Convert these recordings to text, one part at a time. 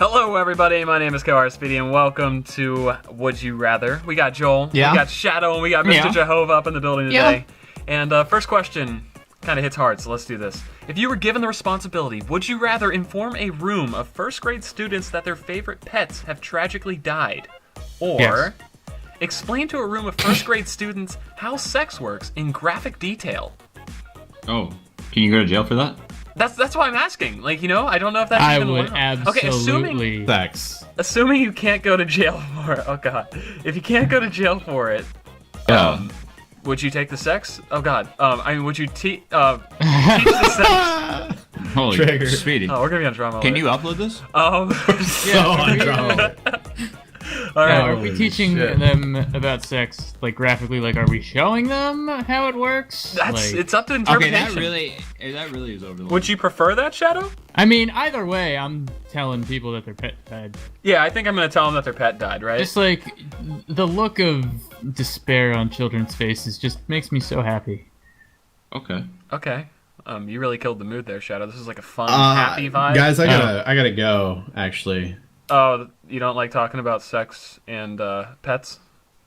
Hello, everybody. My name is Kohar Speedy, and welcome to Would You Rather. We got Joel, we got Shadow, and we got Mr. Jehovah up in the building today. And first question kind of hits hard, so let's do this. If you were given the responsibility, would you rather inform a room of first-grade students that their favorite pets have tragically died, or explain to a room of first-grade students how sex works in graphic detail? Oh, can you go to jail for that? That's why I'm asking. Like, you know, I don't know if that's even allowed. I would absolutely. Assuming you can't go to jail for it. Oh god. If you can't go to jail for it, would you take the sex? Oh god. Would you teach the sex? Holy Trigger. Speedy. Oh, we're gonna be on drama. Can you upload this? On drama. All right. Are we teaching them about sex, like graphically? Like, are we showing them how it works? It's up to interpretation. Okay, that really is over the line. Would you prefer that, Shadow? I mean, either way, I'm telling people that their pet died. Yeah, I think I'm gonna tell them that their pet died, right? Just like the look of despair on children's faces just makes me so happy. Okay. Okay. You really killed the mood there, Shadow. This is like a fun, happy vibe. Guys, I gotta go, actually. Oh, you don't like talking about sex and pets?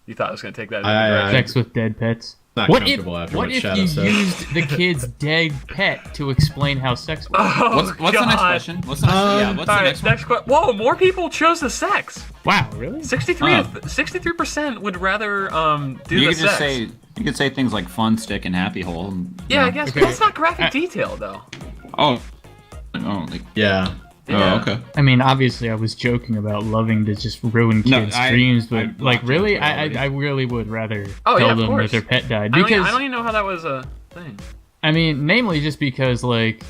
You thought I was going to take that in a direction. Sex with dead pets. Not comfortable after what Shadow said. What if you used the kid's dead pet to explain how sex works? Oh, what's the next question? What's the next one? Whoa, more people chose the sex. Wow, really? 63% would rather do the sex. You could say things like fun stick and happy hole. Yeah, I guess, but that's not graphic detail, though. Yeah. Oh, okay. I mean, obviously, I was joking about loving to just ruin kids' dreams, but really, I really would rather tell them that their pet died. Because I don't even know how that was a thing. I mean, namely just because, like,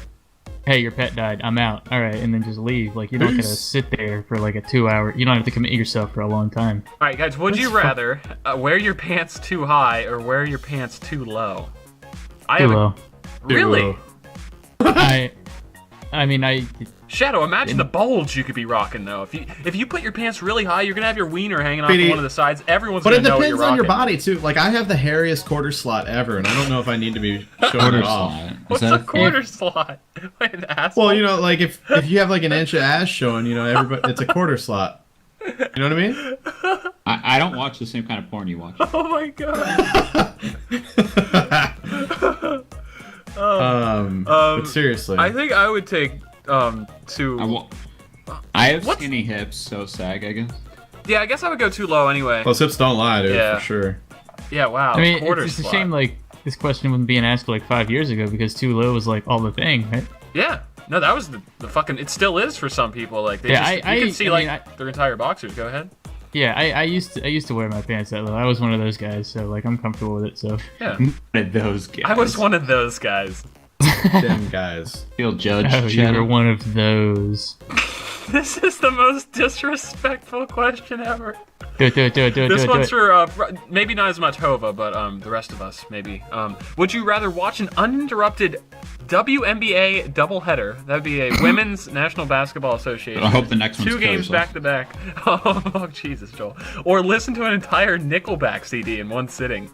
hey, your pet died, I'm out. All right, and then just leave. Like, you don't gotta sit there for like a 2-hour. You don't have to commit yourself for a long time. All right, guys, would you rather wear your pants too high or wear your pants too low? Too low. Really? I mean, Shadow, imagine the bulge you could be rocking though. If you put your pants really high, you're gonna have your wiener hanging off one of the sides. Everyone's gonna know what you're rocking. But it depends on your body too. Like, I have the hairiest quarter slot ever, and I don't know if I need to be showing it off. What's a quarter slot? Wait, an asshole? Well, you know, like if you have like an inch of ass showing, you know, everybody, it's a quarter slot. You know what I mean? I don't watch the same kind of porn you watch. Oh my god. But seriously, I think I would take too. I have skinny hips, so sag, I guess. Yeah, I guess I would go too low anyway. Those hips don't lie, dude. Yeah. For sure. Yeah, wow. I mean, quarter it's a slot. shame like this question wasn't being asked like 5 years ago because too low was like all the thing, right? Yeah. No, that was the fucking. It still is for some people. Like they you can see their entire boxers. Go ahead. Yeah, I used to wear my pants that low. I was one of those guys, so like I'm comfortable with it. So yeah, one of those guys. I was one of those guys. Them guys. Feel judged. Oh, you were one of those. This is the most disrespectful question ever. Do it. This one's for maybe not as much Hova, but the rest of us maybe. Would you rather watch an uninterrupted WNBA doubleheader? That'd be a Women's National Basketball Association. I hope the next one's 2 games back to back. Oh Jesus, Joel. Or listen to an entire Nickelback CD in one sitting.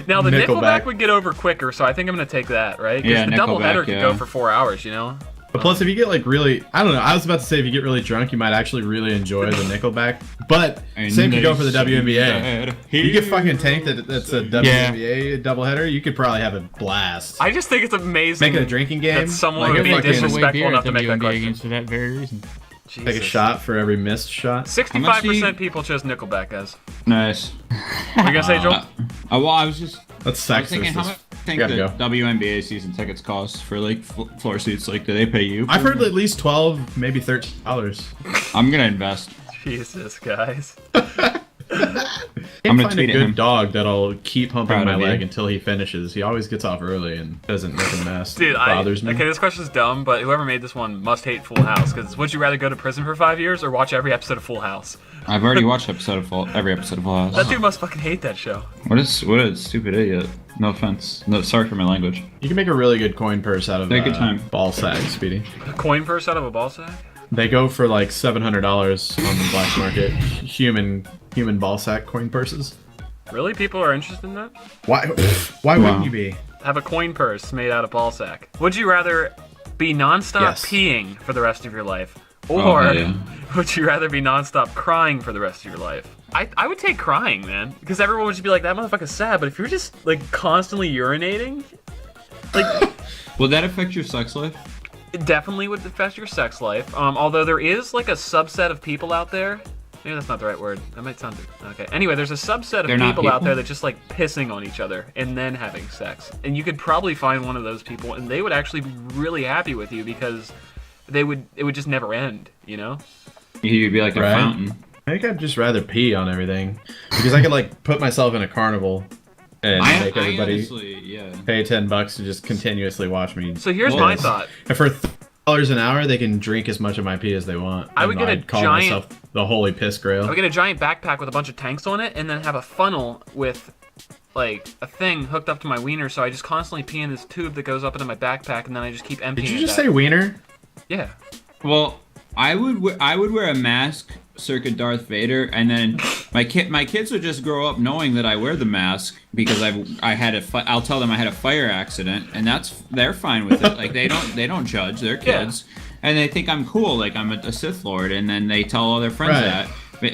Now the Nickelback would get over quicker, so I think I'm gonna take that, right? Because the doubleheader could go for 4 hours, you know. But plus, if you get like really, I don't know. I was about to say if you get really drunk, you might actually really enjoy the Nickelback. But same could go for the WNBA. You get fucking tanked that's a WNBA doubleheader. You could probably have a blast. I just think it's amazing. Make it a drinking game. That someone would be disrespectful enough to make that question. Games for that very reason. Jesus. Take a shot for every missed shot. 65% people chose Nickelback, guys. Nice. What are you gonna say, Joel? Well, I was just. That's sexist. I was thinking, how much do you think the WNBA season tickets cost for like floor seats? Like, do they pay you? I've heard at least $12, maybe $13. I'm gonna invest. Jesus, guys. I'm gonna find a good dog that'll keep humping my leg until he finishes. He always gets off early and doesn't make a mess. Dude, it bothers me. Okay, this question's dumb, but whoever made this one must hate Full House. Because would you rather go to prison for 5 years or watch every episode of Full House? I've already watched every episode of Full House. That dude must fucking hate that show. What a stupid idiot. No offense. No, sorry for my language. You can make a really good coin purse out of good time. Ball sack, Speedy. A coin purse out of a ball sack? They go for like $700 on the black market. Human ball sack coin purses. Really? People are interested in that? Why wouldn't you be? Have a coin purse made out of ball sack. Would you rather be nonstop peeing for the rest of your life, Or would you rather be nonstop crying for the rest of your life? I would take crying, man, because everyone would just be like, that motherfucker's sad. But if you're just like constantly urinating, like, will that affect your sex life? It definitely would affect your sex life. Although there is like a subset of people out there. Maybe that's not the right word. That might sound okay. Anyway, there's a subset of people out there that just like pissing on each other and then having sex. And you could probably find one of those people, and they would actually be really happy with you because it would just never end. You know? You'd be like a fountain. I think I'd just rather pee on everything because I could like put myself in a carnival and make everybody pay $10 to just continuously watch me. So here's my thought: and for $3 an hour, they can drink as much of my pee as they want. I would get a call giant, myself the holy piss grail. I would get a giant backpack with a bunch of tanks on it, and then have a funnel with like a thing hooked up to my wiener. So I just constantly pee in this tube that goes up into my backpack, and then I just keep emptying. Did you just say wiener? Yeah. Well, I would wear a mask circa Darth Vader, and then my kids would just grow up knowing that I wear the mask because I'll tell them I had a fire accident, and they're fine with it. Like they don't judge. They're kids, and they think I'm cool, like I'm a Sith Lord, and then they tell all their friends that.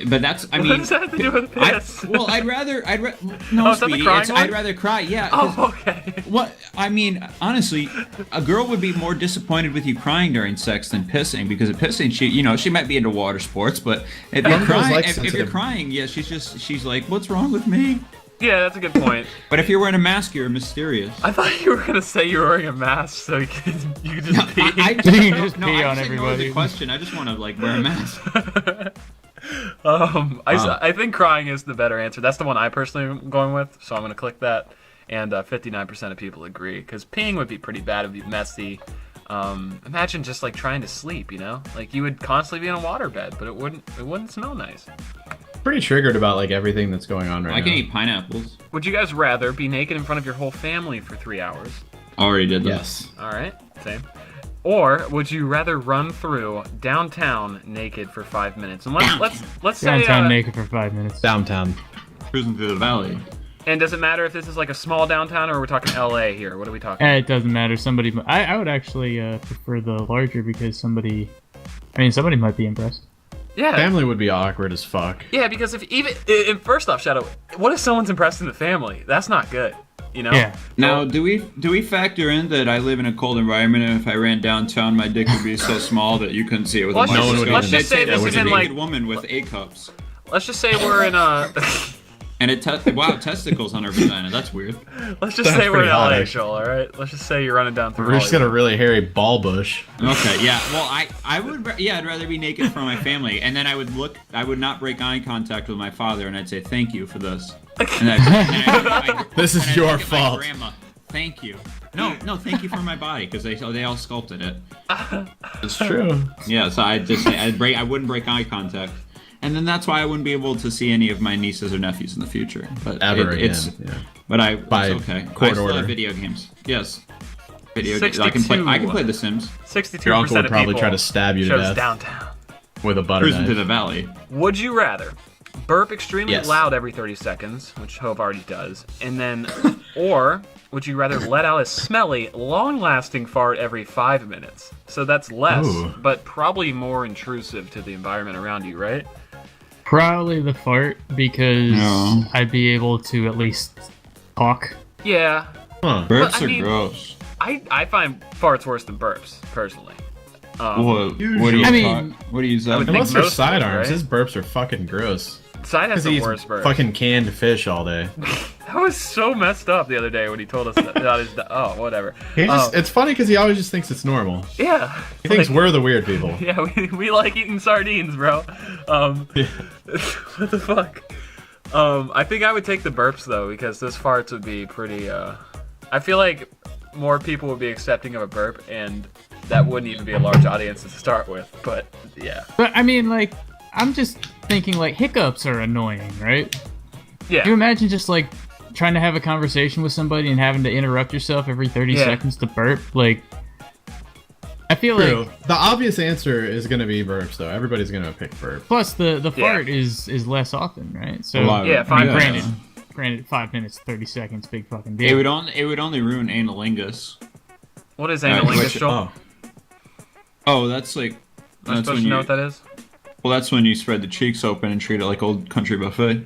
But that's, I mean, what does that have to do with piss? I'd rather I'd rather cry. Yeah. Oh, okay. What I mean, honestly, a girl would be more disappointed with you crying during sex than pissing, because at pissing, she might be into water sports, but if you're crying, yeah, she's like, what's wrong with me? Yeah, that's a good point. But if you're wearing a mask, you're mysterious. I thought you were gonna say you were wearing a mask so you could just pee. You can just pee on everybody. The question. I just want to like wear a mask. I think crying is the better answer. That's the one I personally am going with, so I'm going to click that. And 59% of people agree, because peeing would be pretty bad. It would be messy. Imagine just like trying to sleep, you know? Like you would constantly be in a waterbed, but it wouldn't smell nice. Pretty triggered about like everything that's going on right now. I can eat pineapples. Would you guys rather be naked in front of your whole family for 3 hours? Already did that. Yes. All right, same. Or would you rather run through downtown naked for 5 minutes? And let's say downtown naked for 5 minutes. Downtown. Cruising through the valley. And does it matter if this is like a small downtown or we're talking LA here? What are we talking? It doesn't matter. I would actually prefer the larger, because somebody might be impressed. Yeah. Family would be awkward as fuck. Yeah, because first off, Shadow, what if someone's impressed in the family? That's not good. You know? Yeah. Now, do we factor in that I live in a cold environment, and if I ran downtown, my dick would be so small that you couldn't see it with a microscope? Let's just say this is in like woman with A cups. Let's just say we're in a. And testicles on her vagina. That's weird. Let's just say we're in LA, Joel. All right. Let's just say you're running down through. We're just gonna really hairy ball bush. Okay. Yeah. Well, I'd rather be naked for my family, and then I would not break eye contact with my father, and I'd say thank you for this. And this is your fault. Grandma, thank you. No, thank you for my body, because they all sculpted it. It's true. Yeah. So I wouldn't break eye contact. And then that's why I wouldn't be able to see any of my nieces or nephews in the future. But it's okay. Court I still order. have video games. Yes. Video games. I can play The Sims. 62% Your uncle would of probably people try to stab you to chose death downtown. with a butter Cruising knife. to the valley. Would you rather burp extremely loud every 30 seconds, which Hove already does, and then, or would you rather let out a smelly, long-lasting fart every 5 minutes? So that's less, but probably more intrusive to the environment around you, right? Probably the fart, because I'd be able to at least talk. Yeah. Burps are gross. I find farts worse than burps, personally. What do you say? Unless they're sidearms, his burps are fucking gross. Side has the worst burps. Fucking canned fish all day. That was so messed up the other day when he told us that his. Oh, whatever. It's funny because he always just thinks it's normal. Yeah. He thinks we're the weird people. Yeah, we like eating sardines, bro. What the fuck? I think I would take the burps though, because those farts would be pretty. I feel like more people would be accepting of a burp, and that wouldn't even be a large audience to start with. But yeah. But I mean, like, I'm just thinking like hiccups are annoying, right? Yeah. Can you imagine just like trying to have a conversation with somebody and having to interrupt yourself every 30 seconds to burp? Like, I feel like the obvious answer is going to be burps, though. Everybody's going to pick burp. Plus, the fart is less often, right? So granted, 5 minutes, 30 seconds, big fucking deal. It would only ruin analingus. What is analingus, Joel? Oh, that's like Am I supposed to know what that is? Well, that's when you spread the cheeks open and treat it like old country buffet.